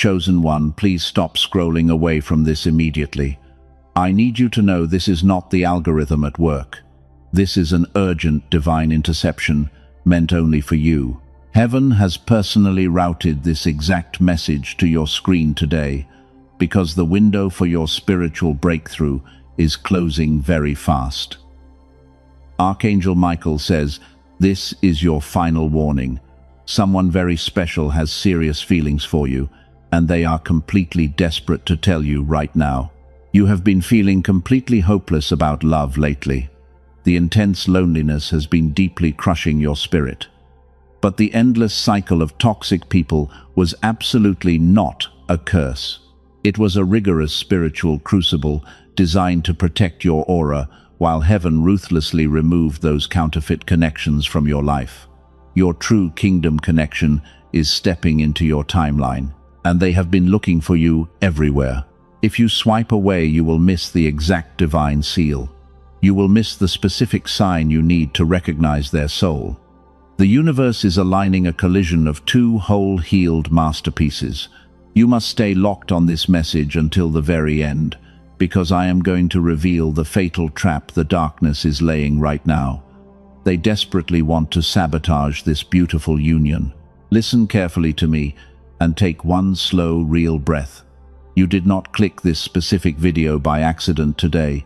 Chosen one, please stop scrolling away from this immediately. I need you to know this is not the algorithm at work. This is an urgent divine interception meant only for you. Heaven has personally routed this exact message to your screen today because the window for your spiritual breakthrough is closing very fast. Archangel Michael says, this is your final warning. Someone very special has serious feelings for you, and they are completely desperate to tell you right now. You have been feeling completely hopeless about love lately. The intense loneliness has been deeply crushing your spirit. But the endless cycle of toxic people was absolutely not a curse. It was a rigorous spiritual crucible designed to protect your aura while heaven ruthlessly removed those counterfeit connections from your life. Your true kingdom connection is stepping into your timeline, and they have been looking for you everywhere. If you swipe away, you will miss the exact divine seal. You will miss the specific sign you need to recognize their soul. The universe is aligning a collision of two whole-healed masterpieces. You must stay locked on this message until the very end, because I am going to reveal the fatal trap the darkness is laying right now. They desperately want to sabotage this beautiful union. Listen carefully to me and take one slow, real breath. You did not click this specific video by accident today.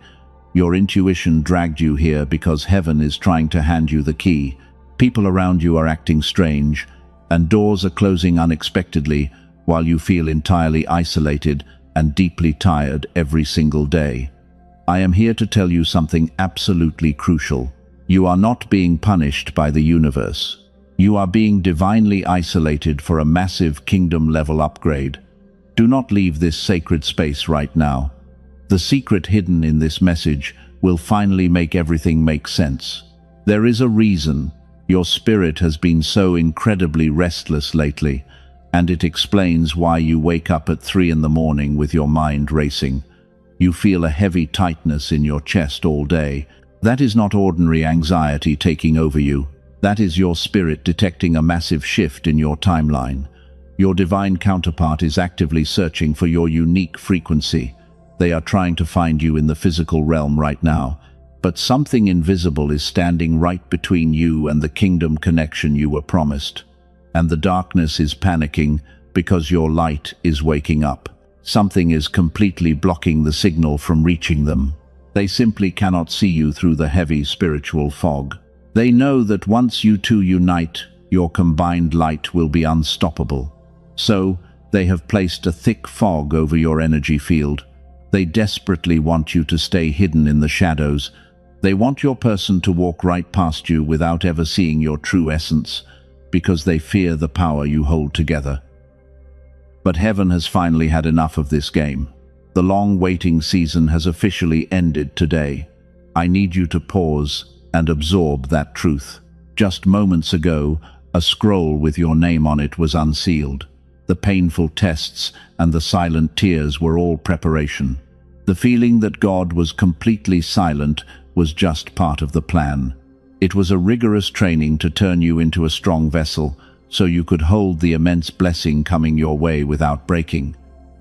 Your intuition dragged you here because heaven is trying to hand you the key. People around you are acting strange, and doors are closing unexpectedly while you feel entirely isolated and deeply tired every single day. I am here to tell you something absolutely crucial. You are not being punished by the universe. You are being divinely isolated for a massive kingdom-level upgrade. Do not leave this sacred space right now. The secret hidden in this message will finally make everything make sense. There is a reason your spirit has been so incredibly restless lately, and it explains why you wake up at 3 in the morning with your mind racing. You feel a heavy tightness in your chest all day. That is not ordinary anxiety taking over you. That is your spirit detecting a massive shift in your timeline. Your divine counterpart is actively searching for your unique frequency. They are trying to find you in the physical realm right now, but something invisible is standing right between you and the kingdom connection you were promised. And the darkness is panicking because your light is waking up. Something is completely blocking the signal from reaching them. They simply cannot see you through the heavy spiritual fog. They know that once you two unite, your combined light will be unstoppable. So, they have placed a thick fog over your energy field. They desperately want you to stay hidden in the shadows. They want your person to walk right past you without ever seeing your true essence, because they fear the power you hold together. But heaven has finally had enough of this game. The long waiting season has officially ended today. I need you to pause and absorb that truth. Just moments ago, a scroll with your name on it was unsealed. The painful tests and the silent tears were all preparation. The feeling that God was completely silent was just part of the plan. It was a rigorous training to turn you into a strong vessel, so you could hold the immense blessing coming your way without breaking.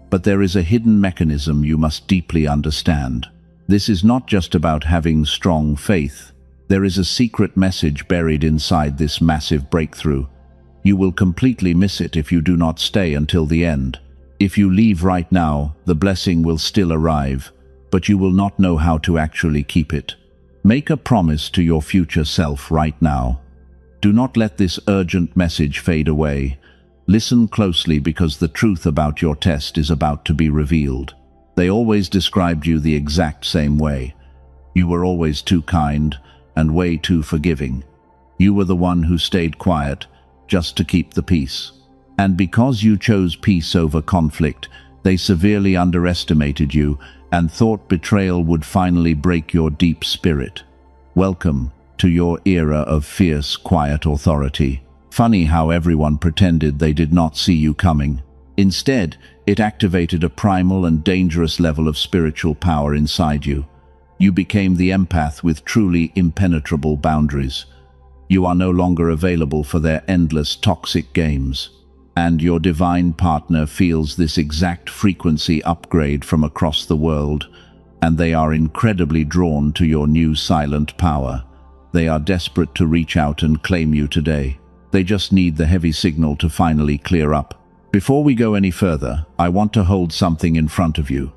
But there is a hidden mechanism you must deeply understand. This is not just about having strong faith. There is a secret message buried inside this massive breakthrough. You will completely miss it if you do not stay until the end. If you leave right now, the blessing will still arrive, but you will not know how to actually keep it. Make a promise to your future self right now. Do not let this urgent message fade away. Listen closely, because the truth about your test is about to be revealed. They always described you the exact same way. You were always too kind and way too forgiving. You were the one who stayed quiet just to keep the peace. And because you chose peace over conflict, they severely underestimated you and thought betrayal would finally break your deep spirit. Welcome to your era of fierce, quiet authority. Funny how everyone pretended they did not see you coming. Instead, it activated a primal and dangerous level of spiritual power inside you. You became the empath with truly impenetrable boundaries. You are no longer available for their endless toxic games. and your divine partner feels this exact frequency upgrade from across the world, and they are incredibly drawn to your new silent power. They are desperate to reach out and claim you today. They just need the heavy signal to finally clear up. Before we go any further, I want to hold something in front of you.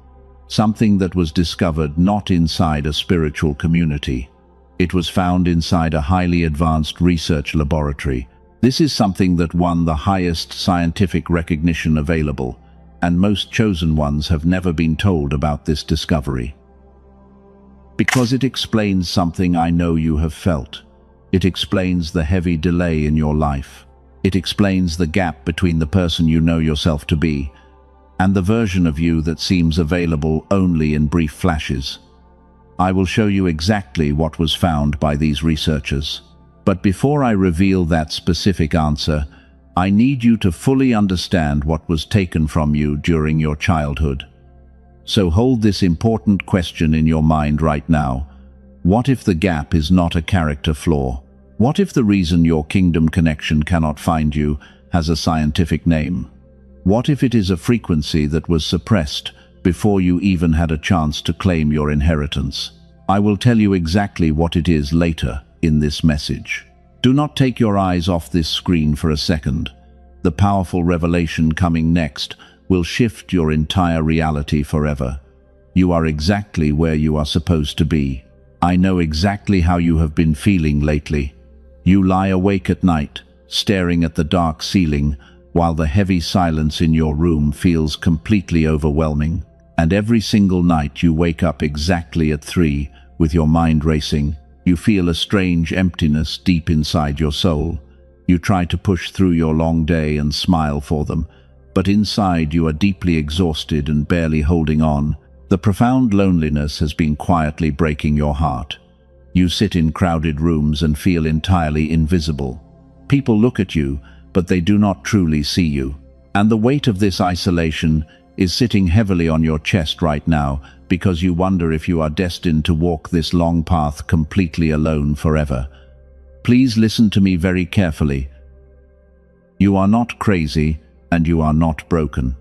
Something that was discovered not inside a spiritual community. It was found inside a highly advanced research laboratory. This is something that won the highest scientific recognition available, and most chosen ones have never been told about this discovery. Because it explains something I know you have felt. It explains the heavy delay in your life. It explains the gap between the person you know yourself to be and the version of you that seems available only in brief flashes. I will show you exactly what was found by these researchers. But before I reveal that specific answer, I need you to fully understand what was taken from you during your childhood. So hold this important question in your mind right now. What if the gap is not a character flaw? What if the reason your kingdom connection cannot find you has a scientific name? What if it is a frequency that was suppressed before you even had a chance to claim your inheritance? I will tell you exactly what it is later in this message. Do not take your eyes off this screen for a second. The powerful revelation coming next will shift your entire reality forever. You are exactly where you are supposed to be. I know exactly how you have been feeling lately. You lie awake at night, staring at the dark ceiling, while the heavy silence in your room feels completely overwhelming. And every single night you wake up exactly at 3, with your mind racing. You feel a strange emptiness deep inside your soul. You try to push through your long day and smile for them, but inside you are deeply exhausted and barely holding on. The profound loneliness has been quietly breaking your heart. You sit in crowded rooms and feel entirely invisible. People look at you, but they do not truly see you. And the weight of this isolation is sitting heavily on your chest right now, because you wonder if you are destined to walk this long path completely alone forever. Please listen to me very carefully. You are not crazy, and you are not broken.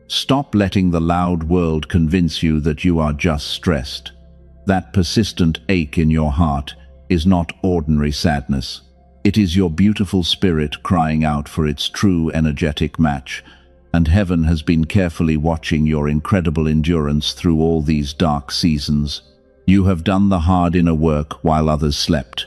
Stop letting the loud world convince you that you are just stressed. That persistent ache in your heart is not ordinary sadness. It is your beautiful spirit crying out for its true energetic match, and heaven has been carefully watching your incredible endurance through all these dark seasons. You have done the hard inner work while others slept.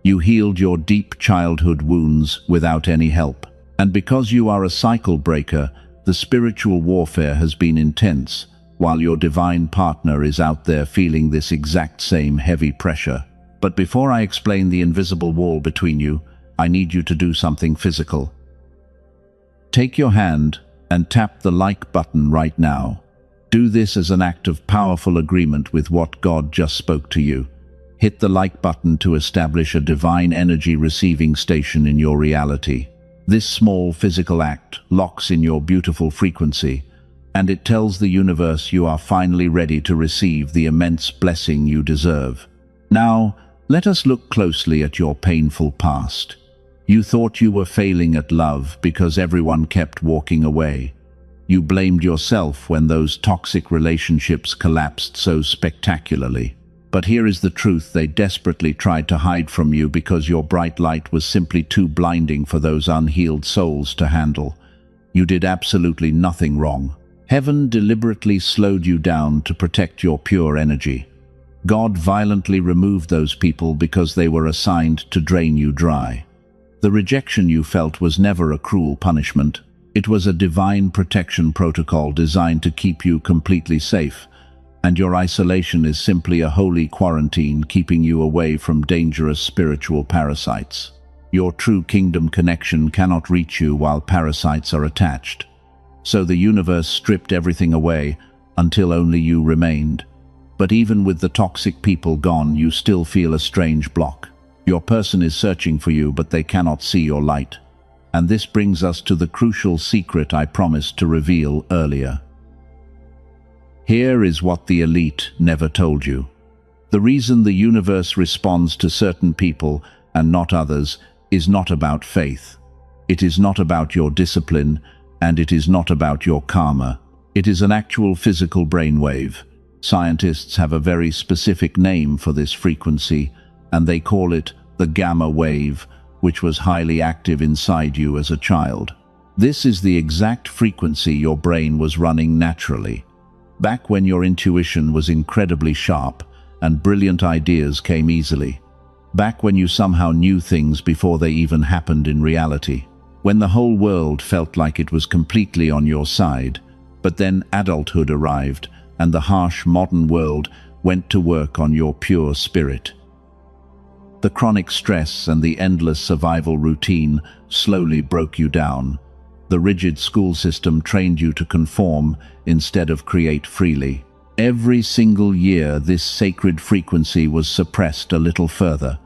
You healed your deep childhood wounds without any help. And because you are a cycle breaker, the spiritual warfare has been intense, while your divine partner is out there feeling this exact same heavy pressure. But before I explain the invisible wall between you, I need you to do something physical. Take your hand and tap the like button right now. Do this as an act of powerful agreement with what God just spoke to you. Hit the like button to establish a divine energy receiving station in your reality. This small physical act locks in your beautiful frequency, and it tells the universe you are finally ready to receive the immense blessing you deserve. Now, let us look closely at your painful past. You thought you were failing at love because everyone kept walking away. You blamed yourself when those toxic relationships collapsed so spectacularly. But here is the truth they desperately tried to hide from you because your bright light was simply too blinding for those unhealed souls to handle. You did absolutely nothing wrong. Heaven deliberately slowed you down to protect your pure energy. God violently removed those people because they were assigned to drain you dry. The rejection you felt was never a cruel punishment. It was a divine protection protocol designed to keep you completely safe. And your isolation is simply a holy quarantine keeping you away from dangerous spiritual parasites. Your true kingdom connection cannot reach you while parasites are attached. So the universe stripped everything away until only you remained. But even with the toxic people gone, you still feel a strange block. Your person is searching for you, but they cannot see your light. And this brings us to the crucial secret I promised to reveal earlier. Here is what the elite never told you. The reason the universe responds to certain people and not others is not about faith. It is not about your discipline, and it is not about your karma. It is an actual physical brainwave. Scientists have a very specific name for this frequency, and they call it the gamma wave, which was highly active inside you as a child. This is the exact frequency your brain was running naturally, back when your intuition was incredibly sharp and brilliant ideas came easily, back when you somehow knew things before they even happened in reality, when the whole world felt like it was completely on your side. But then adulthood arrived, and the harsh modern world went to work on your pure spirit. The chronic stress and the endless survival routine slowly broke you down. The rigid school system trained you to conform instead of create freely. Every single year, this sacred frequency was suppressed a little further,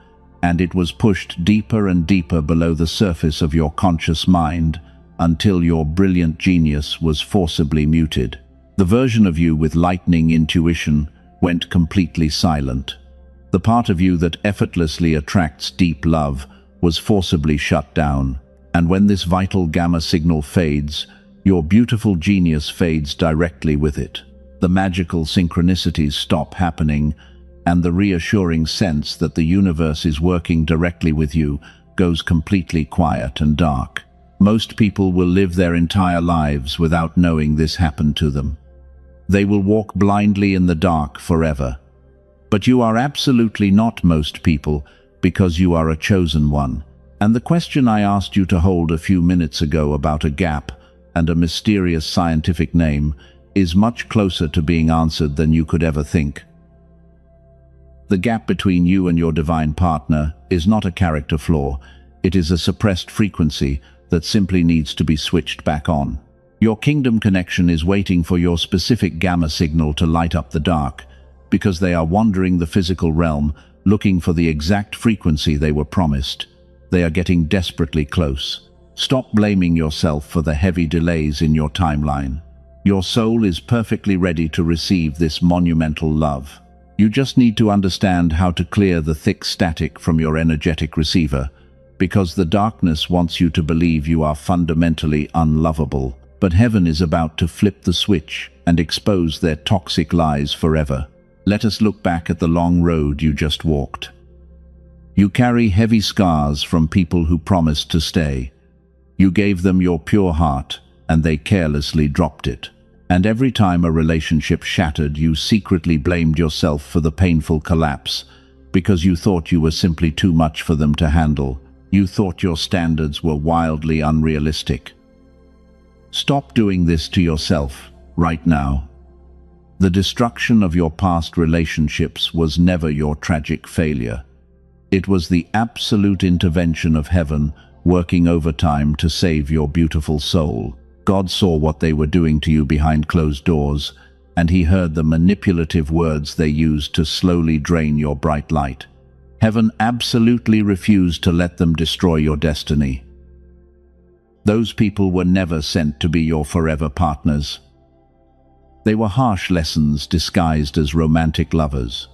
and it was pushed deeper and deeper below the surface of your conscious mind until your brilliant genius was forcibly muted. The version of you with lightning intuition went completely silent. The part of you that effortlessly attracts deep love was forcibly shut down. And when this vital gamma signal fades, your beautiful genius fades directly with it. The magical synchronicities stop happening, and the reassuring sense that the universe is working directly with you goes completely quiet and dark. Most people will live their entire lives without knowing this happened to them. They will walk blindly in the dark forever. But you are absolutely not most people, because you are a chosen one. And the question I asked you to hold a few minutes ago about a gap and a mysterious scientific name is much closer to being answered than you could ever think. The gap between you and your divine partner is not a character flaw. It is a suppressed frequency that simply needs to be switched back on. Your kingdom connection is waiting for your specific gamma signal to light up the dark, because they are wandering the physical realm looking for the exact frequency they were promised. They are getting desperately close. Stop blaming yourself for the heavy delays in your timeline. Your soul is perfectly ready to receive this monumental love. You just need to understand how to clear the thick static from your energetic receiver, because the darkness wants you to believe you are fundamentally unlovable. But heaven is about to flip the switch and expose their toxic lies forever. Let us look back at the long road you just walked. You carry heavy scars from people who promised to stay. You gave them your pure heart, and they carelessly dropped it. And every time a relationship shattered, you secretly blamed yourself for the painful collapse, because you thought you were simply too much for them to handle. You thought your standards were wildly unrealistic. Stop doing this to yourself right now. The destruction of your past relationships was never your tragic failure. It was the absolute intervention of heaven working overtime to save your beautiful soul. God saw what they were doing to you behind closed doors, and he heard the manipulative words they used to slowly drain your bright light. Heaven absolutely refused to let them destroy your destiny. Those people were never sent to be your forever partners. They were harsh lessons disguised as romantic lovers.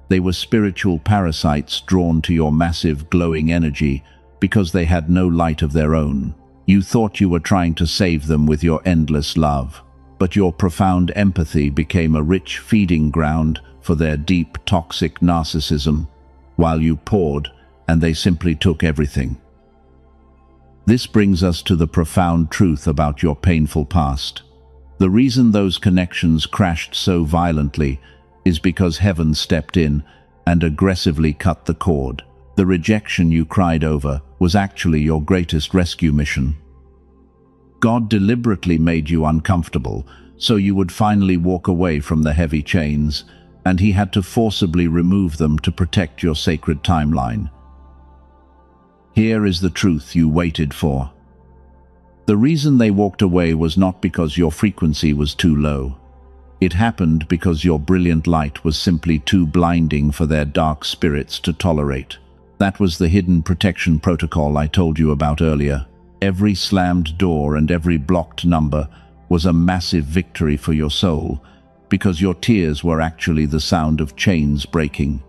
They were spiritual parasites drawn to your massive glowing energy because they had no light of their own. You thought you were trying to save them with your endless love, but your profound empathy became a rich feeding ground for their deep, toxic narcissism, while you poured, and they simply took everything. This brings us to the profound truth about your painful past. The reason those connections crashed so violently is because heaven stepped in and aggressively cut the cord. The rejection you cried over was actually your greatest rescue mission. God deliberately made you uncomfortable so you would finally walk away from the heavy chains, and he had to forcibly remove them to protect your sacred timeline. Here is the truth you waited for. The reason they walked away was not because your frequency was too low. It happened because your brilliant light was simply too blinding for their dark spirits to tolerate. That was the hidden protection protocol I told you about earlier. Every slammed door and every blocked number was a massive victory for your soul, because your tears were actually the sound of chains breaking.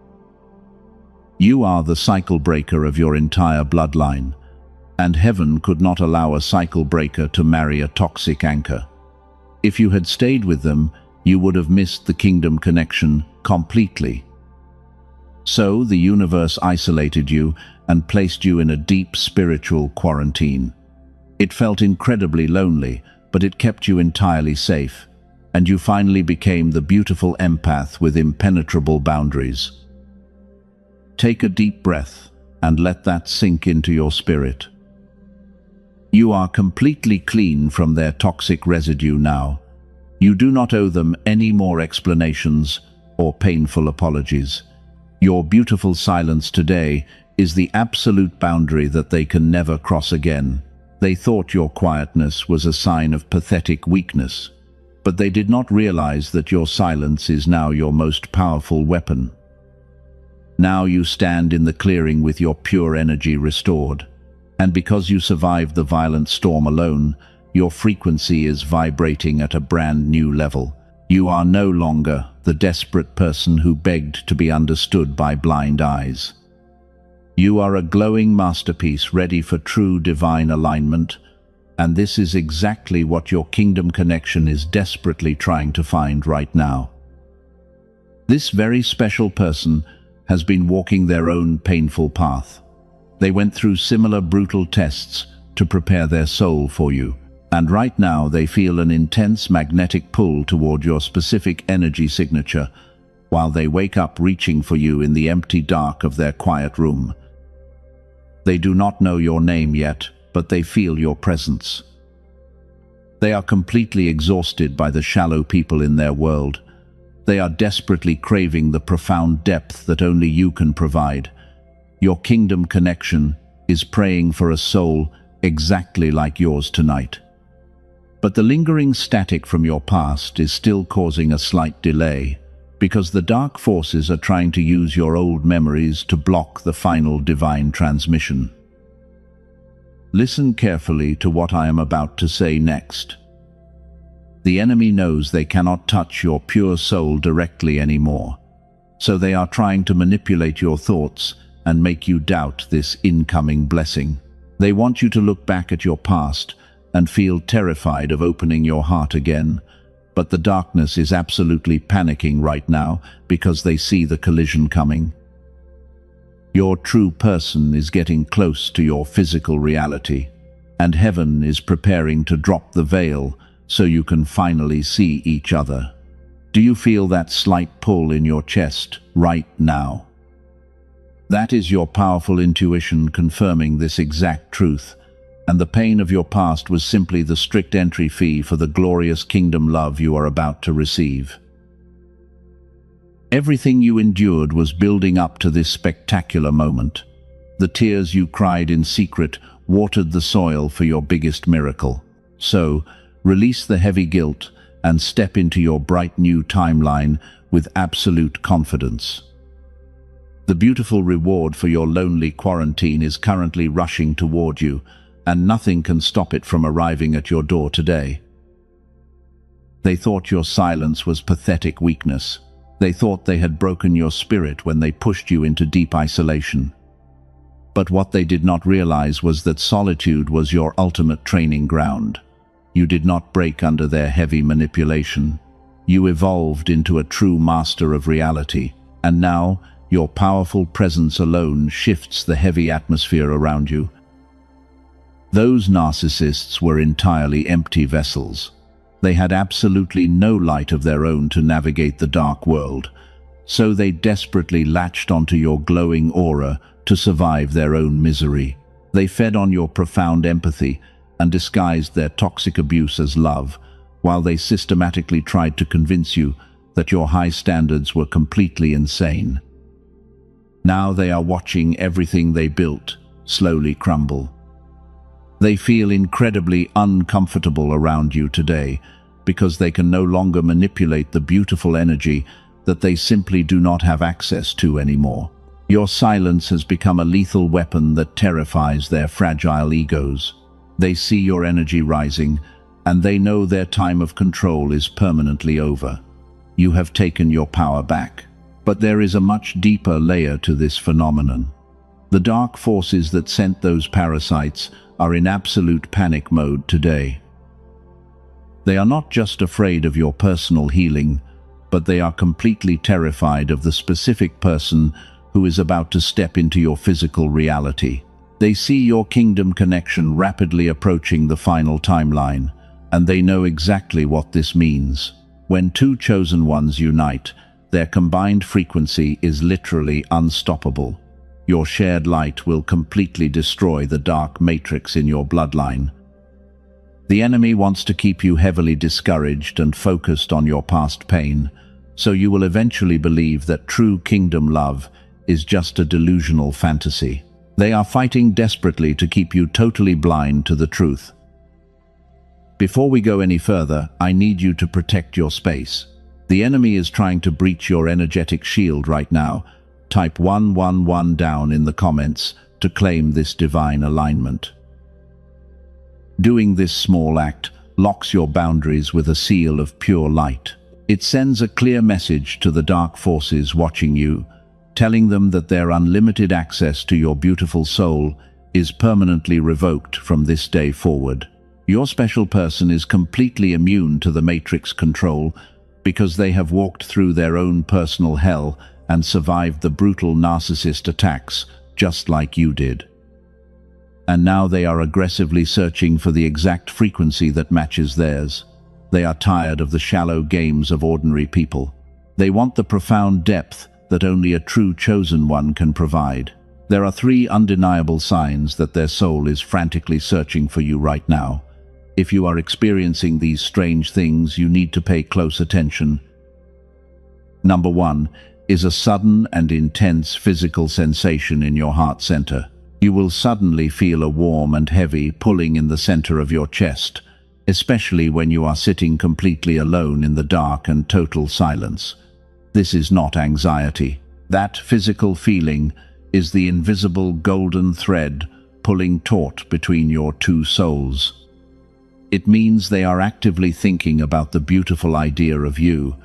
You are the cycle breaker of your entire bloodline. and heaven could not allow a cycle breaker to marry a toxic anchor. If you had stayed with them, you would have missed the kingdom connection completely. So the universe isolated you and placed you in a deep spiritual quarantine. It felt incredibly lonely, but it kept you entirely safe, and you finally became the beautiful empath with impenetrable boundaries. Take a deep breath and let that sink into your spirit. You are completely clean from their toxic residue now. You do not owe them any more explanations or painful apologies. Your beautiful silence today is the absolute boundary that they can never cross again. They thought your quietness was a sign of pathetic weakness, but they did not realize that your silence is now your most powerful weapon. Now you stand in the clearing with your pure energy restored, and because you survived the violent storm alone, your frequency is vibrating at a brand new level. You are no longer the desperate person who begged to be understood by blind eyes. You are a glowing masterpiece ready for true divine alignment, and this is exactly what your kingdom connection is desperately trying to find right now. This very special person has been walking their own painful path. They went through similar brutal tests to prepare their soul for you, and right now they feel an intense magnetic pull toward your specific energy signature, while they wake up reaching for you in the empty dark of their quiet room. They do not know your name yet, but they feel your presence. They are completely exhausted by the shallow people in their world. They are desperately craving the profound depth that only you can provide. Your kingdom connection is praying for a soul exactly like yours tonight. But the lingering static from your past is still causing a slight delay, because the dark forces are trying to use your old memories to block the final divine transmission. Listen carefully to what I am about to say next. The enemy knows they cannot touch your pure soul directly anymore, so they are trying to manipulate your thoughts and make you doubt this incoming blessing. They want you to look back at your past and feel terrified of opening your heart again, but the darkness is absolutely panicking right now because they see the collision coming. Your true person is getting close to your physical reality, and heaven is preparing to drop the veil so you can finally see each other. Do you feel that slight pull in your chest right now? That is your powerful intuition confirming this exact truth, and the pain of your past was simply the strict entry fee for the glorious kingdom love you are about to receive. Everything you endured was building up to this spectacular moment. The tears you cried in secret watered the soil for your biggest miracle. So, release the heavy guilt and step into your bright new timeline with absolute confidence. The beautiful reward for your lonely quarantine is currently rushing toward you, and nothing can stop it from arriving at your door today. They thought your silence was pathetic weakness. They thought they had broken your spirit when they pushed you into deep isolation. But what they did not realize was that solitude was your ultimate training ground. You did not break under their heavy manipulation. You evolved into a true master of reality, and now your powerful presence alone shifts the heavy atmosphere around you. Those narcissists were entirely empty vessels. They had absolutely no light of their own to navigate the dark world, so they desperately latched onto your glowing aura to survive their own misery. They fed on your profound empathy and disguised their toxic abuse as love, while they systematically tried to convince you that your high standards were completely insane. Now they are watching everything they built slowly crumble. They feel incredibly uncomfortable around you today because they can no longer manipulate the beautiful energy that they simply do not have access to anymore. Your silence has become a lethal weapon that terrifies their fragile egos. They see your energy rising, and they know their time of control is permanently over. You have taken your power back. But there is a much deeper layer to this phenomenon. The dark forces that sent those parasites are in absolute panic mode today. They are not just afraid of your personal healing, but they are completely terrified of the specific person who is about to step into your physical reality. They see your kingdom connection rapidly approaching the final timeline, and they know exactly what this means. When two chosen ones unite, their combined frequency is literally unstoppable. Your shared light will completely destroy the dark matrix in your bloodline. The enemy wants to keep you heavily discouraged and focused on your past pain, so you will eventually believe that true kingdom love is just a delusional fantasy. They are fighting desperately to keep you totally blind to the truth. Before we go any further, I need you to protect your space. The enemy is trying to breach your energetic shield right now. Type 111 down in the comments to claim this divine alignment. Doing this small act locks your boundaries with a seal of pure light. It sends a clear message to the dark forces watching you, telling them that their unlimited access to your beautiful soul is permanently revoked from this day forward. Your special person is completely immune to the Matrix control because they have walked through their own personal hell and survived the brutal narcissist attacks just like you did. And now they are aggressively searching for the exact frequency that matches theirs. They are tired of the shallow games of ordinary people. They want the profound depth that only a true chosen one can provide. There are 3 undeniable signs that their soul is frantically searching for you right now. If you are experiencing these strange things, you need to pay close attention. Number 1 is a sudden and intense physical sensation in your heart center. You will suddenly feel a warm and heavy pulling in the center of your chest, especially when you are sitting completely alone in the dark and total silence. This is not anxiety. That physical feeling is the invisible golden thread pulling taut between your two souls. It means they are actively thinking about the beautiful idea of you,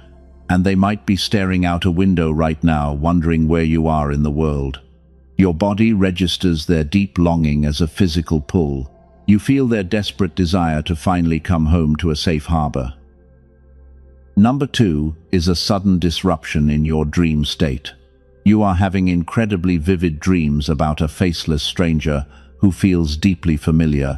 and they might be staring out a window right now, wondering where you are in the world. Your body registers their deep longing as a physical pull. You feel their desperate desire to finally come home to a safe harbor. Number 2 is a sudden disruption in your dream state. You are having incredibly vivid dreams about a faceless stranger who feels deeply familiar.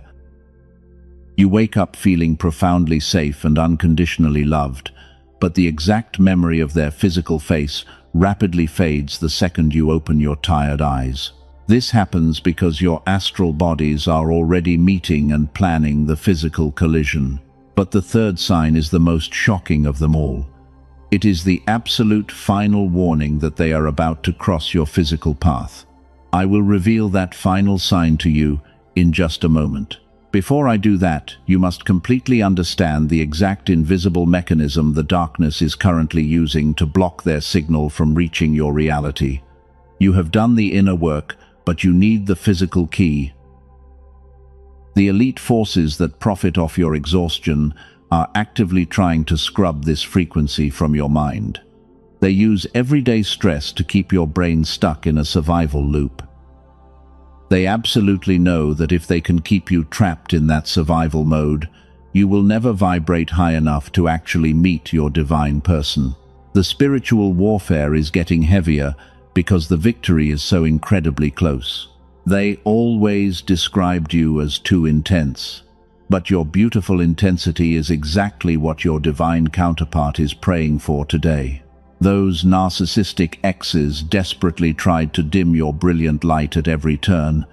You wake up feeling profoundly safe and unconditionally loved, but the exact memory of their physical face rapidly fades the second you open your tired eyes. This happens because your astral bodies are already meeting and planning the physical collision. But the third sign is the most shocking of them all. It is the absolute final warning that they are about to cross your physical path. I will reveal that final sign to you in just a moment. Before I do that, you must completely understand the exact invisible mechanism the darkness is currently using to block their signal from reaching your reality. You have done the inner work, but you need the physical key. The elite forces that profit off your exhaustion are actively trying to scrub this frequency from your mind. They use everyday stress to keep your brain stuck in a survival loop. They absolutely know that if they can keep you trapped in that survival mode, you will never vibrate high enough to actually meet your divine person. The spiritual warfare is getting heavier because the victory is so incredibly close. They always described you as too intense, but your beautiful intensity is exactly what your divine counterpart is praying for today. Those narcissistic exes desperately tried to dim your brilliant light at every turn,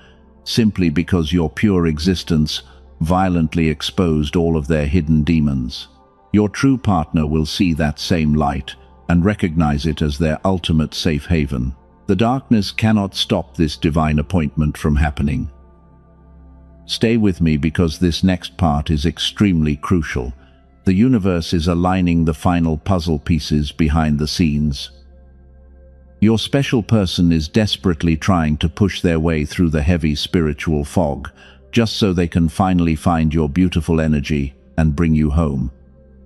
simply because your pure existence violently exposed all of their hidden demons. Your true partner will see that same light and recognize it as their ultimate safe haven. The darkness cannot stop this divine appointment from happening. Stay with me because this next part is extremely crucial. The universe is aligning the final puzzle pieces behind the scenes. Your special person is desperately trying to push their way through the heavy spiritual fog, just so they can finally find your beautiful energy and bring you home.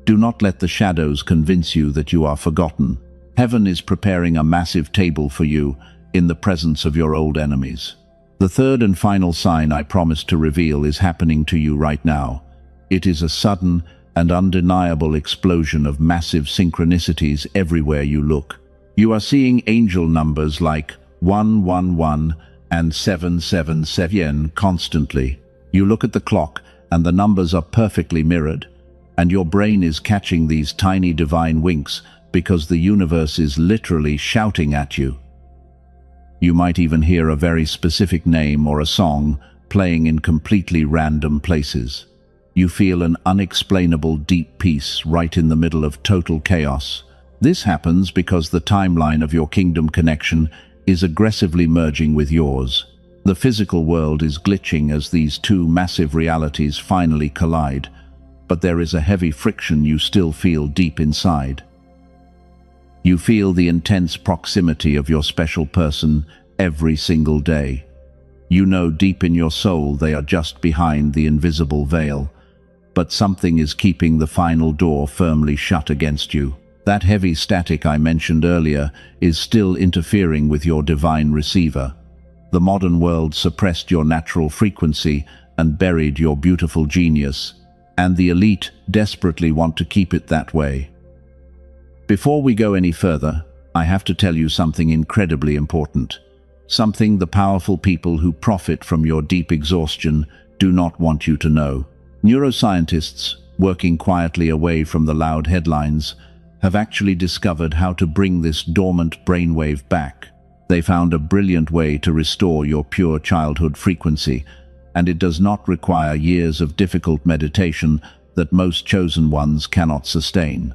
Do not let the shadows convince you that you are forgotten. Heaven is preparing a massive table for you in the presence of your old enemies. The third and final sign I promised to reveal is happening to you right now. It is a sudden and undeniable explosion of massive synchronicities everywhere you look. You are seeing angel numbers like 111 and 777 constantly. You look at the clock and the numbers are perfectly mirrored, and your brain is catching these tiny divine winks because the universe is literally shouting at you. You might even hear a very specific name or a song playing in completely random places. You feel an unexplainable deep peace right in the middle of total chaos. This happens because the timeline of your kingdom connection is aggressively merging with yours. The physical world is glitching as these two massive realities finally collide, but there is a heavy friction you still feel deep inside. You feel the intense proximity of your special person every single day. You know deep in your soul they are just behind the invisible veil, but something is keeping the final door firmly shut against you. That heavy static I mentioned earlier is still interfering with your divine receiver. The modern world suppressed your natural frequency and buried your beautiful genius, and the elite desperately want to keep it that way. Before we go any further, I have to tell you something incredibly important. Something the powerful people who profit from your deep exhaustion do not want you to know. Neuroscientists, working quietly away from the loud headlines, have actually discovered how to bring this dormant brainwave back. They found a brilliant way to restore your pure childhood frequency, and it does not require years of difficult meditation that most chosen ones cannot sustain.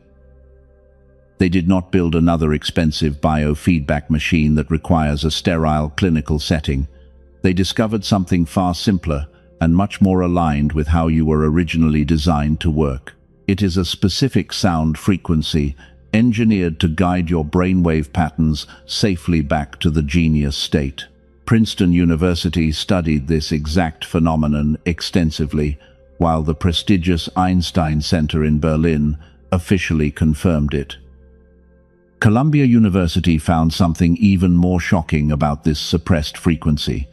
They did not build another expensive biofeedback machine that requires a sterile clinical setting. They discovered something far simpler and much more aligned with how you were originally designed to work. It is a specific sound frequency engineered to guide your brainwave patterns safely back to the genius state. Princeton University studied this exact phenomenon extensively, while the prestigious Einstein Center in Berlin officially confirmed it. Columbia University found something even more shocking about this suppressed frequency.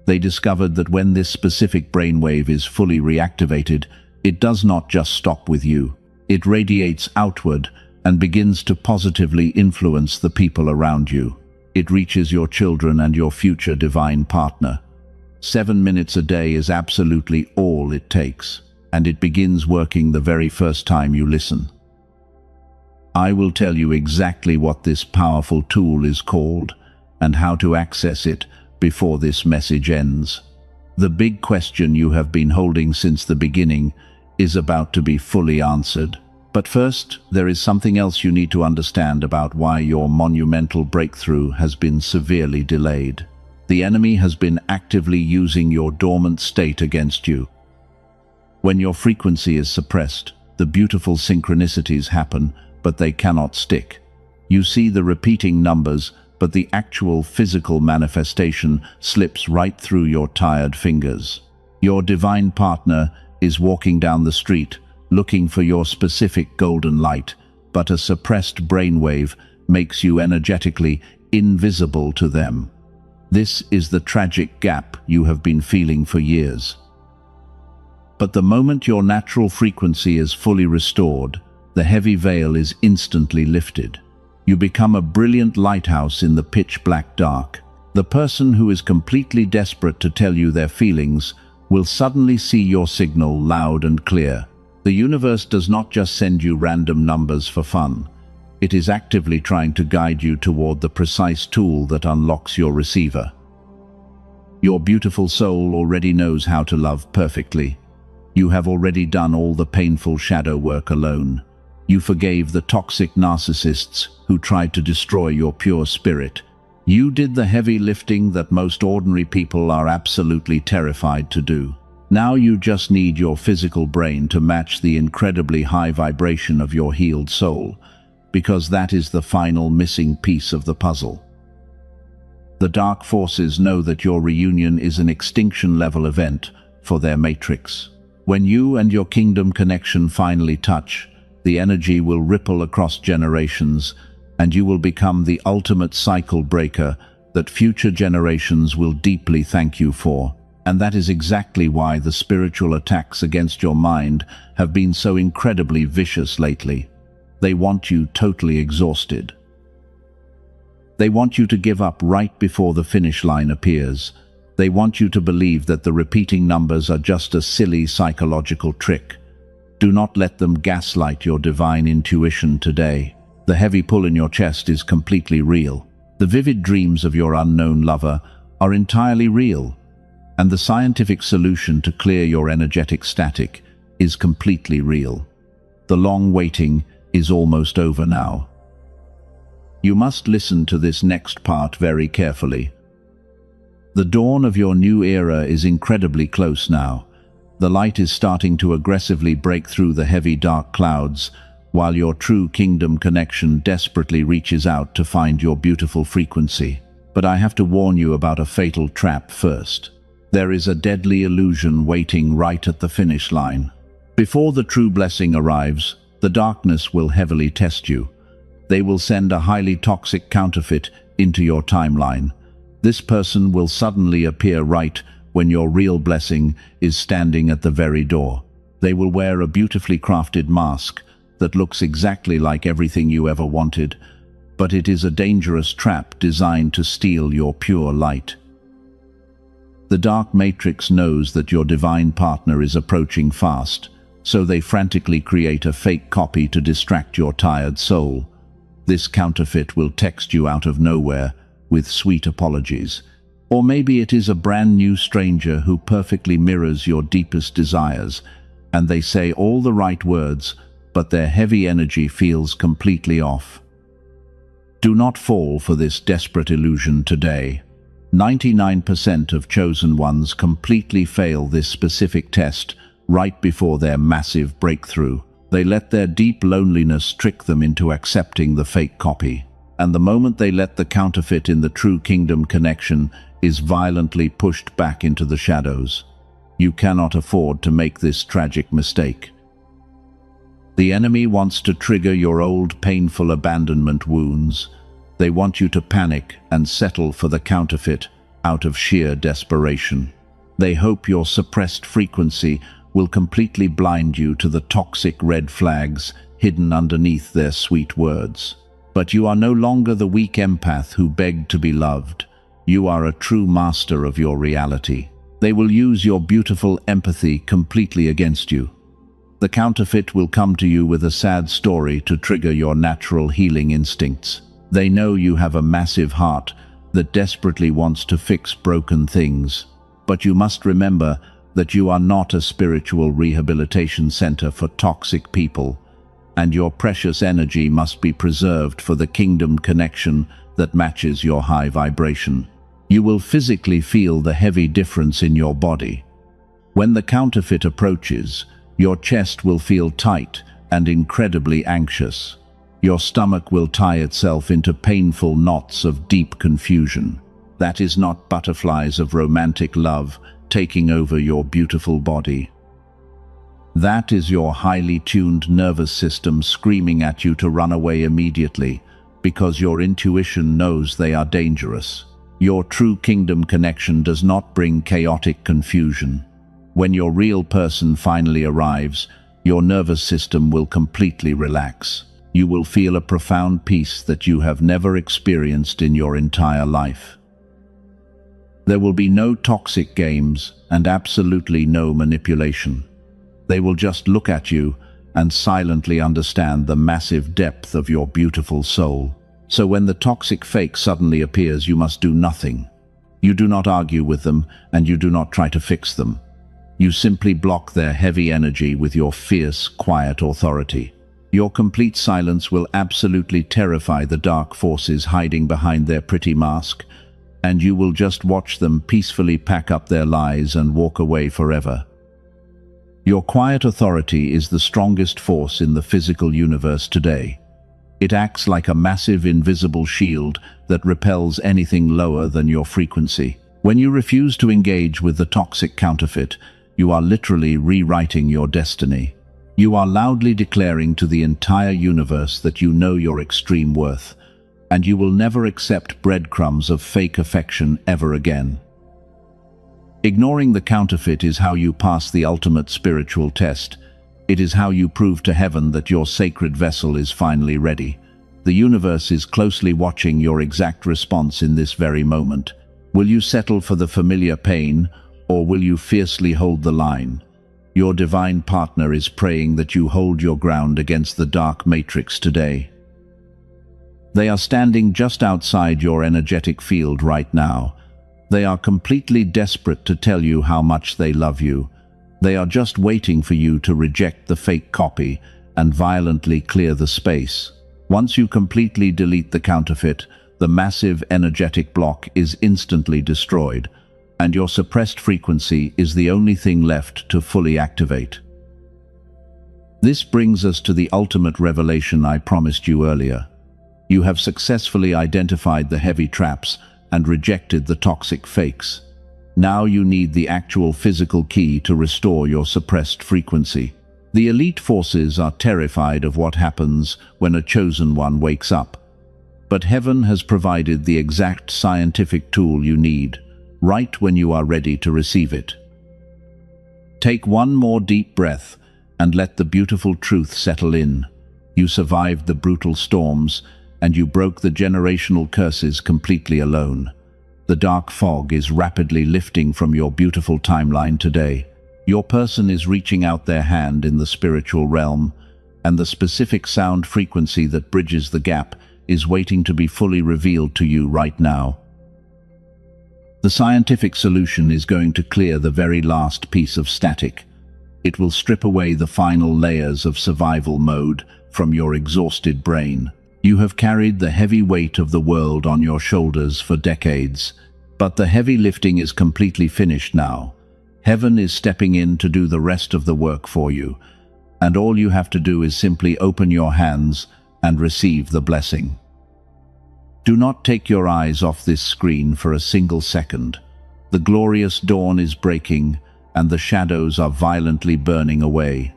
They discovered that when this specific brainwave is fully reactivated, it does not just stop with you. It radiates outward and begins to positively influence the people around you. It reaches your children and your future divine partner. 7 minutes a day is absolutely all it takes, and it begins working the very first time you listen. I will tell you exactly what this powerful tool is called and how to access it before this message ends. The big question you have been holding since the beginning is about to be fully answered. But first, there is something else you need to understand about why your monumental breakthrough has been severely delayed. The enemy has been actively using your dormant state against you. When your frequency is suppressed, the beautiful synchronicities happen, but they cannot stick. You see the repeating numbers, but the actual physical manifestation slips right through your tired fingers. Your divine partner is walking down the street, looking for your specific golden light, but a suppressed brainwave makes you energetically invisible to them. This is the tragic gap you have been feeling for years. But the moment your natural frequency is fully restored, the heavy veil is instantly lifted. You become a brilliant lighthouse in the pitch-black dark. The person who is completely desperate to tell you their feelings will suddenly see your signal loud and clear. The universe does not just send you random numbers for fun. It is actively trying to guide you toward the precise tool that unlocks your receiver. Your beautiful soul already knows how to love perfectly. You have already done all the painful shadow work alone. You forgave the toxic narcissists who tried to destroy your pure spirit. You did the heavy lifting that most ordinary people are absolutely terrified to do. Now you just need your physical brain to match the incredibly high vibration of your healed soul, because that is the final missing piece of the puzzle. The dark forces know that your reunion is an extinction-level event for their matrix. When you and your kingdom connection finally touch, the energy will ripple across generations, and you will become the ultimate cycle breaker that future generations will deeply thank you for. And that is exactly why the spiritual attacks against your mind have been so incredibly vicious lately. They want you totally exhausted. They want you to give up right before the finish line appears. They want you to believe that the repeating numbers are just a silly psychological trick. Do not let them gaslight your divine intuition today. The heavy pull in your chest is completely real. The vivid dreams of your unknown lover are entirely real. And the scientific solution to clear your energetic static is completely real. The long waiting is almost over now. You must listen to this next part very carefully. The dawn of your new era is incredibly close now. The light is starting to aggressively break through the heavy dark clouds, while your true kingdom connection desperately reaches out to find your beautiful frequency. But I have to warn you about a fatal trap first. There is a deadly illusion waiting right at the finish line. Before the true blessing arrives, the darkness will heavily test you. They will send a highly toxic counterfeit into your timeline. This person will suddenly appear right when your real blessing is standing at the very door. They will wear a beautifully crafted mask that looks exactly like everything you ever wanted, but it is a dangerous trap designed to steal your pure light. The dark matrix knows that your divine partner is approaching fast, so they frantically create a fake copy to distract your tired soul. This counterfeit will text you out of nowhere with sweet apologies. Or maybe it is a brand new stranger who perfectly mirrors your deepest desires, and they say all the right words, but their heavy energy feels completely off. Do not fall for this desperate illusion today. 99% of chosen ones completely fail this specific test right before their massive breakthrough. They let their deep loneliness trick them into accepting the fake copy. And the moment they let the counterfeit in the true kingdom connection is violently pushed back into the shadows. You cannot afford to make this tragic mistake. The enemy wants to trigger your old painful abandonment wounds. They want you to panic and settle for the counterfeit out of sheer desperation. They hope your suppressed frequency will completely blind you to the toxic red flags hidden underneath their sweet words. But you are no longer the weak empath who begged to be loved. You are a true master of your reality. They will use your beautiful empathy completely against you. The counterfeit will come to you with a sad story to trigger your natural healing instincts. They know you have a massive heart that desperately wants to fix broken things. But you must remember that you are not a spiritual rehabilitation center for toxic people, and your precious energy must be preserved for the kingdom connection that matches your high vibration. You will physically feel the heavy difference in your body. When the counterfeit approaches, your chest will feel tight and incredibly anxious. Your stomach will tie itself into painful knots of deep confusion. That is not butterflies of romantic love taking over your beautiful body. That is your highly tuned nervous system screaming at you to run away immediately because your intuition knows they are dangerous. Your true kingdom connection does not bring chaotic confusion. When your real person finally arrives, your nervous system will completely relax. You will feel a profound peace that you have never experienced in your entire life. There will be no toxic games and absolutely no manipulation. They will just look at you and silently understand the massive depth of your beautiful soul. So when the toxic fake suddenly appears, you must do nothing. You do not argue with them, and you do not try to fix them. You simply block their heavy energy with your fierce, quiet authority. Your complete silence will absolutely terrify the dark forces hiding behind their pretty mask, and you will just watch them peacefully pack up their lies and walk away forever. Your quiet authority is the strongest force in the physical universe today. It acts like a massive invisible shield that repels anything lower than your frequency. When you refuse to engage with the toxic counterfeit, you are literally rewriting your destiny. You are loudly declaring to the entire universe that you know your extreme worth, and you will never accept breadcrumbs of fake affection ever again. Ignoring the counterfeit is how you pass the ultimate spiritual test. It is how you prove to heaven that your sacred vessel is finally ready. The universe is closely watching your exact response in this very moment. Will you settle for the familiar pain, or will you fiercely hold the line? Your divine partner is praying that you hold your ground against the dark matrix today. They are standing just outside your energetic field right now. They are completely desperate to tell you how much they love you. They are just waiting for you to reject the fake copy and violently clear the space. Once you completely delete the counterfeit, the massive energetic block is instantly destroyed, and your suppressed frequency is the only thing left to fully activate. This brings us to the ultimate revelation I promised you earlier. You have successfully identified the heavy traps and rejected the toxic fakes. Now you need the actual physical key to restore your suppressed frequency. The elite forces are terrified of what happens when a chosen one wakes up. But heaven has provided the exact scientific tool you need, right when you are ready to receive it. Take one more deep breath and let the beautiful truth settle in. You survived the brutal storms, and you broke the generational curses completely alone. The dark fog is rapidly lifting from your beautiful timeline today. Your person is reaching out their hand in the spiritual realm, and the specific sound frequency that bridges the gap is waiting to be fully revealed to you right now. The scientific solution is going to clear the very last piece of static. It will strip away the final layers of survival mode from your exhausted brain. You have carried the heavy weight of the world on your shoulders for decades, but the heavy lifting is completely finished now. Heaven is stepping in to do the rest of the work for you, and all you have to do is simply open your hands and receive the blessing. Do not take your eyes off this screen for a single second. The glorious dawn is breaking, and the shadows are violently burning away.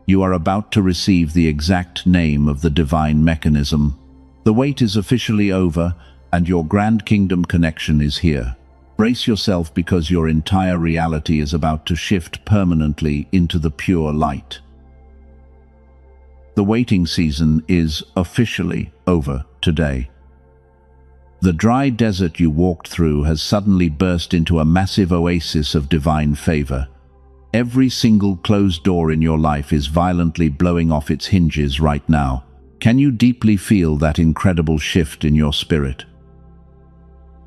You are about to receive the exact name of the divine mechanism. The wait is officially over, and your grand kingdom connection is here. Brace yourself, because your entire reality is about to shift permanently into the pure light. The waiting season is officially over today. The dry desert you walked through has suddenly burst into a massive oasis of divine favor. Every single closed door in your life is violently blowing off its hinges right now. Can you deeply feel that incredible shift in your spirit?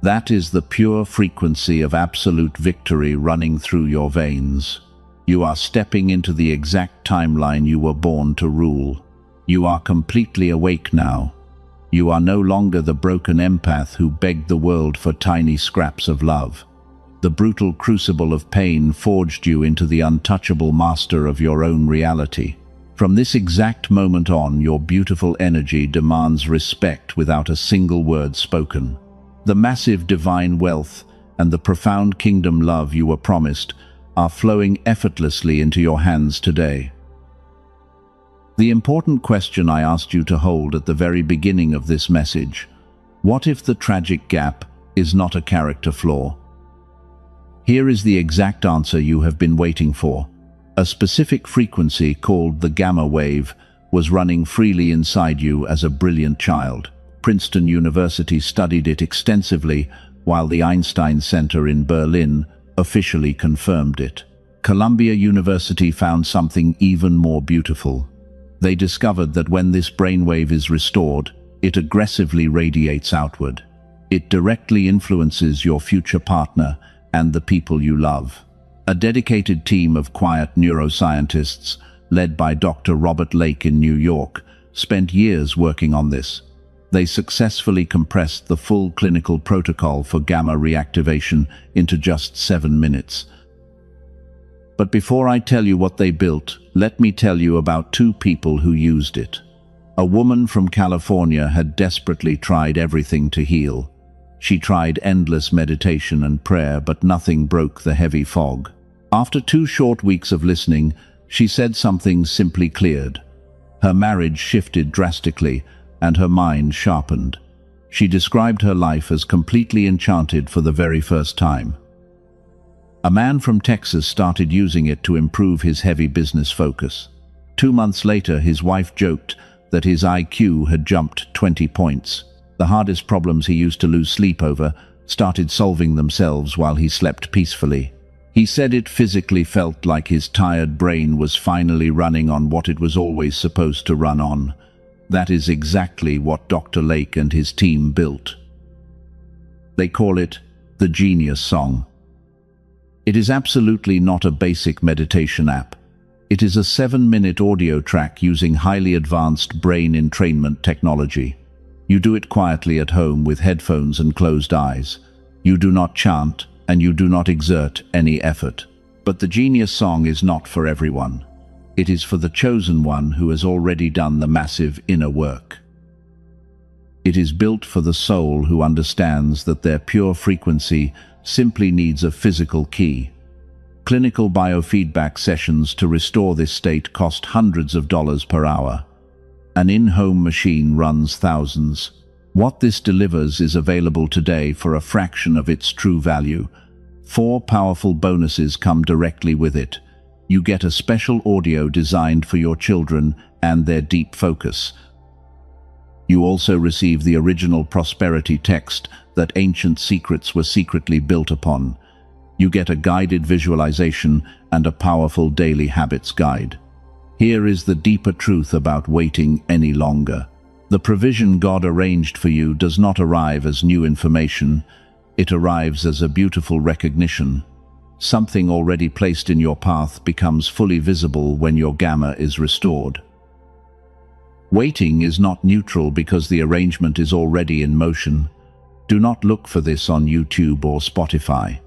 That is the pure frequency of absolute victory running through your veins. You are stepping into the exact timeline you were born to rule. You are completely awake now. You are no longer the broken empath who begged the world for tiny scraps of love. The brutal crucible of pain forged you into the untouchable master of your own reality. From this exact moment on, your beautiful energy demands respect without a single word spoken. The massive divine wealth and the profound kingdom love you were promised are flowing effortlessly into your hands today. The important question I asked you to hold at the very beginning of this message: what if the tragic gap is not a character flaw? Here is the exact answer you have been waiting for. A specific frequency called the gamma wave was running freely inside you as a brilliant child. Princeton University studied it extensively, while the Einstein Center in Berlin officially confirmed it. Columbia University found something even more beautiful. They discovered that when this brainwave is restored, it aggressively radiates outward. It directly influences your future partner and the people you love. A dedicated team of quiet neuroscientists, led by Dr. Robert Lake in New York, spent years working on this. They successfully compressed the full clinical protocol for gamma reactivation into just 7 minutes. But before I tell you what they built, let me tell you about 2 people who used it. A woman from California had desperately tried everything to heal. She tried endless meditation and prayer, but nothing broke the heavy fog. After 2 short weeks of listening, she said something simply cleared. Her marriage shifted drastically, and her mind sharpened. She described her life as completely enchanted for the very first time. A man from Texas started using it to improve his heavy business focus. 2 months later, his wife joked that his IQ had jumped 20 points. The hardest problems he used to lose sleep over started solving themselves while he slept peacefully. He said it physically felt like his tired brain was finally running on what it was always supposed to run on. That is exactly what Dr. Lake and his team built. They call it the Genius Song. It is absolutely not a basic meditation app. It is a 7-minute audio track using highly advanced brain entrainment technology. You do it quietly at home with headphones and closed eyes. You do not chant, and you do not exert any effort. But the Genius Song is not for everyone. It is for the chosen one who has already done the massive inner work. It is built for the soul who understands that their pure frequency simply needs a physical key. Clinical biofeedback sessions to restore this state cost hundreds of dollars per hour. An in-home machine runs thousands. What this delivers is available today for a fraction of its true value. 4 powerful bonuses come directly with it. You get a special audio designed for your children and their deep focus. You also receive the original prosperity text that ancient secrets were secretly built upon. You get a guided visualization and a powerful daily habits guide. Here is the deeper truth about waiting any longer. The provision God arranged for you does not arrive as new information. It arrives as a beautiful recognition. Something already placed in your path becomes fully visible when your gamma is restored. Waiting is not neutral because the arrangement is already in motion. Do not look for this on YouTube or Spotify.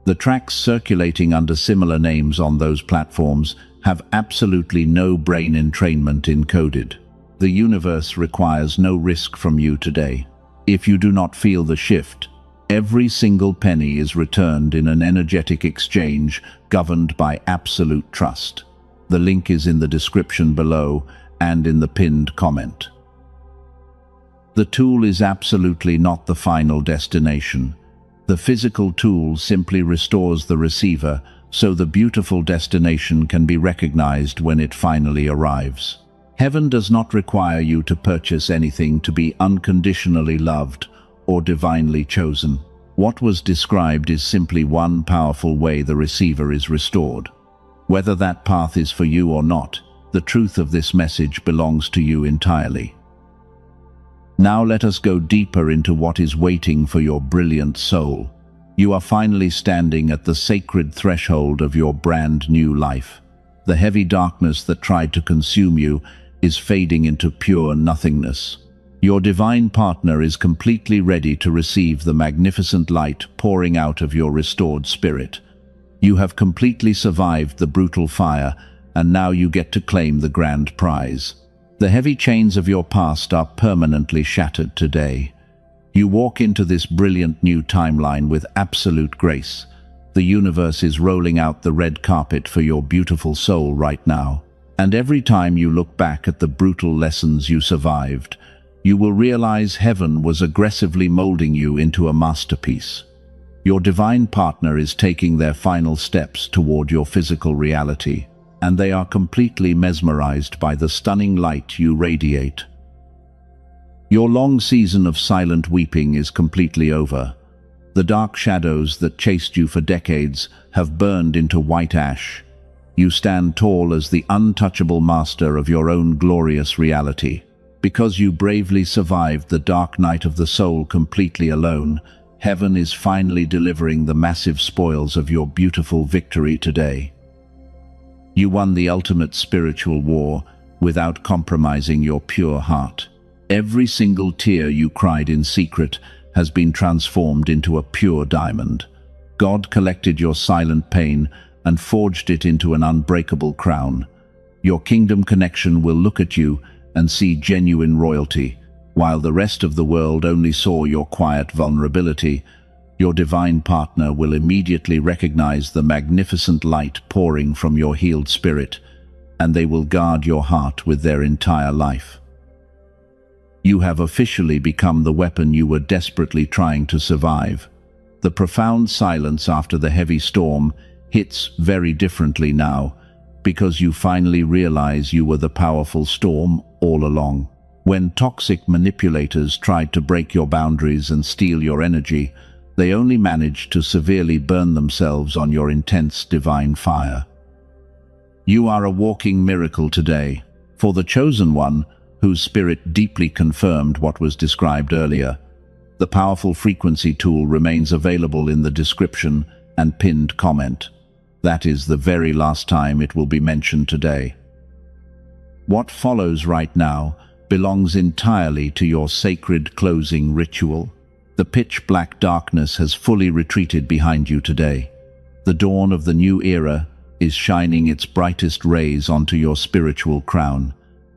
The tracks circulating under similar names on those platforms have absolutely no brain entrainment encoded. The universe requires no risk from you today. If you do not feel the shift, every single penny is returned in an energetic exchange governed by absolute trust. The link is in the description below and in the pinned comment. The tool is absolutely not the final destination. The physical tool simply restores the receiver so the beautiful destination can be recognized when it finally arrives. Heaven does not require you to purchase anything to be unconditionally loved or divinely chosen. What was described is simply one powerful way the receiver is restored. Whether that path is for you or not, the truth of this message belongs to you entirely. Now let us go deeper into what is waiting for your brilliant soul. You are finally standing at the sacred threshold of your brand new life. The heavy darkness that tried to consume you is fading into pure nothingness. Your divine partner is completely ready to receive the magnificent light pouring out of your restored spirit. You have completely survived the brutal fire, and now you get to claim the grand prize. The heavy chains of your past are permanently shattered today. You walk into this brilliant new timeline with absolute grace. The universe is rolling out the red carpet for your beautiful soul right now. And every time you look back at the brutal lessons you survived, you will realize heaven was aggressively molding you into a masterpiece. Your divine partner is taking their final steps toward your physical reality, and they are completely mesmerized by the stunning light you radiate. Your long season of silent weeping is completely over. The dark shadows that chased you for decades have burned into white ash. You stand tall as the untouchable master of your own glorious reality. Because you bravely survived the dark night of the soul completely alone, heaven is finally delivering the massive spoils of your beautiful victory today. You won the ultimate spiritual war without compromising your pure heart. Every single tear you cried in secret has been transformed into a pure diamond. God collected your silent pain and forged it into an unbreakable crown. Your kingdom connection will look at you and see genuine royalty, while the rest of the world only saw your quiet vulnerability. Your divine partner will immediately recognize the magnificent light pouring from your healed spirit, and they will guard your heart with their entire life. You have officially become the weapon you were desperately trying to survive. The profound silence after the heavy storm hits very differently now, because you finally realize you were the powerful storm all along. When toxic manipulators tried to break your boundaries and steal your energy, they only managed to severely burn themselves on your intense divine fire. You are a walking miracle today. For the chosen one, whose spirit deeply confirmed what was described earlier, the powerful frequency tool remains available in the description and pinned comment. That is the very last time it will be mentioned today. What follows right now belongs entirely to your sacred closing ritual. The pitch-black darkness has fully retreated behind you today. The dawn of the new era is shining its brightest rays onto your spiritual crown.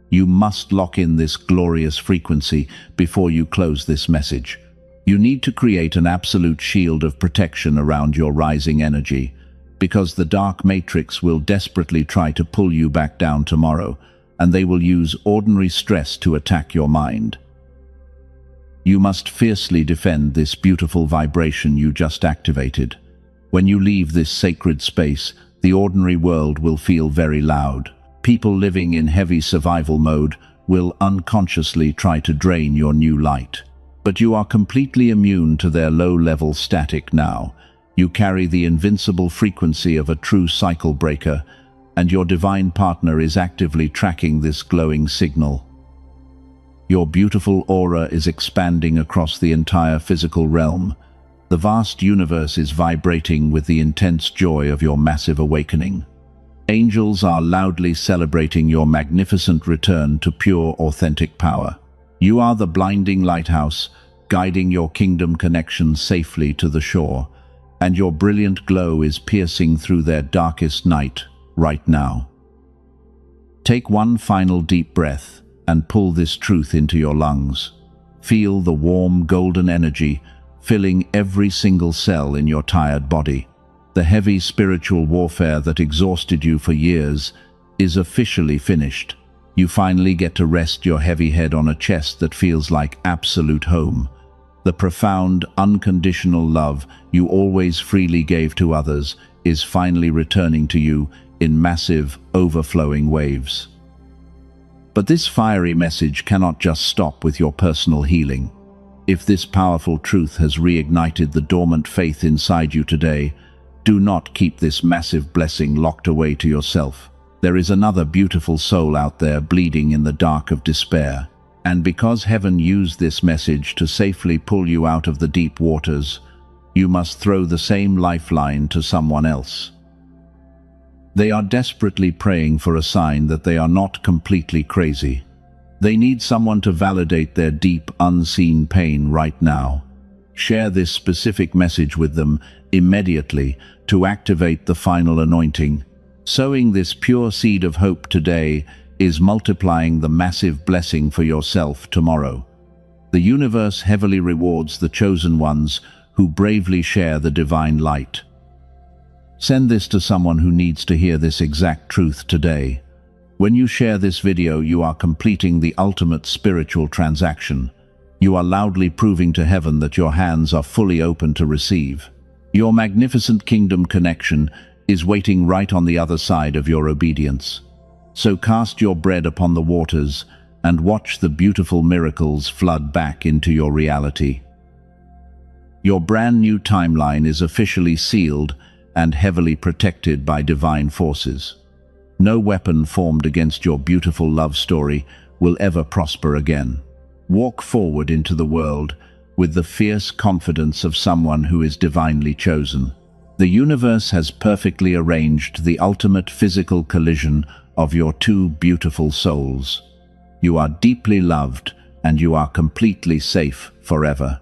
You must lock in this glorious frequency before you close this message. You need to create an absolute shield of protection around your rising energy, because the dark matrix will desperately try to pull you back down tomorrow, and they will use ordinary stress to attack your mind. You must fiercely defend this beautiful vibration you just activated. When you leave this sacred space, the ordinary world will feel very loud. People living in heavy survival mode will unconsciously try to drain your new light. But you are completely immune to their low-level static now. You carry the invincible frequency of a true cycle breaker, and your divine partner is actively tracking this glowing signal. Your beautiful aura is expanding across the entire physical realm. The vast universe is vibrating with the intense joy of your massive awakening. Angels are loudly celebrating your magnificent return to pure, authentic power. You are the blinding lighthouse, guiding your kingdom connection safely to the shore, and your brilliant glow is piercing through their darkest night right now. Take one final deep breath and pull this truth into your lungs. Feel the warm, golden energy filling every single cell in your tired body. The heavy spiritual warfare that exhausted you for years is officially finished. You finally get to rest your heavy head on a chest that feels like absolute home. The profound, unconditional love you always freely gave to others is finally returning to you in massive, overflowing waves. But this fiery message cannot just stop with your personal healing. If this powerful truth has reignited the dormant faith inside you today, do not keep this massive blessing locked away to yourself. There is another beautiful soul out there bleeding in the dark of despair. And because heaven used this message to safely pull you out of the deep waters, you must throw the same lifeline to someone else. They are desperately praying for a sign that they are not completely crazy. They need someone to validate their deep, unseen pain right now. Share this specific message with them immediately to activate the final anointing. Sowing this pure seed of hope today is multiplying the massive blessing for yourself tomorrow. The universe heavily rewards the chosen ones who bravely share the divine light. Send this to someone who needs to hear this exact truth today. When you share this video, you are completing the ultimate spiritual transaction. You are loudly proving to heaven that your hands are fully open to receive. Your magnificent kingdom connection is waiting right on the other side of your obedience. So cast your bread upon the waters and watch the beautiful miracles flood back into your reality. Your brand new timeline is officially sealed and heavily protected by divine forces. No weapon formed against your beautiful love story will ever prosper again. Walk forward into the world with the fierce confidence of someone who is divinely chosen. The universe has perfectly arranged the ultimate physical collision of your two beautiful souls. You are deeply loved and you are completely safe forever.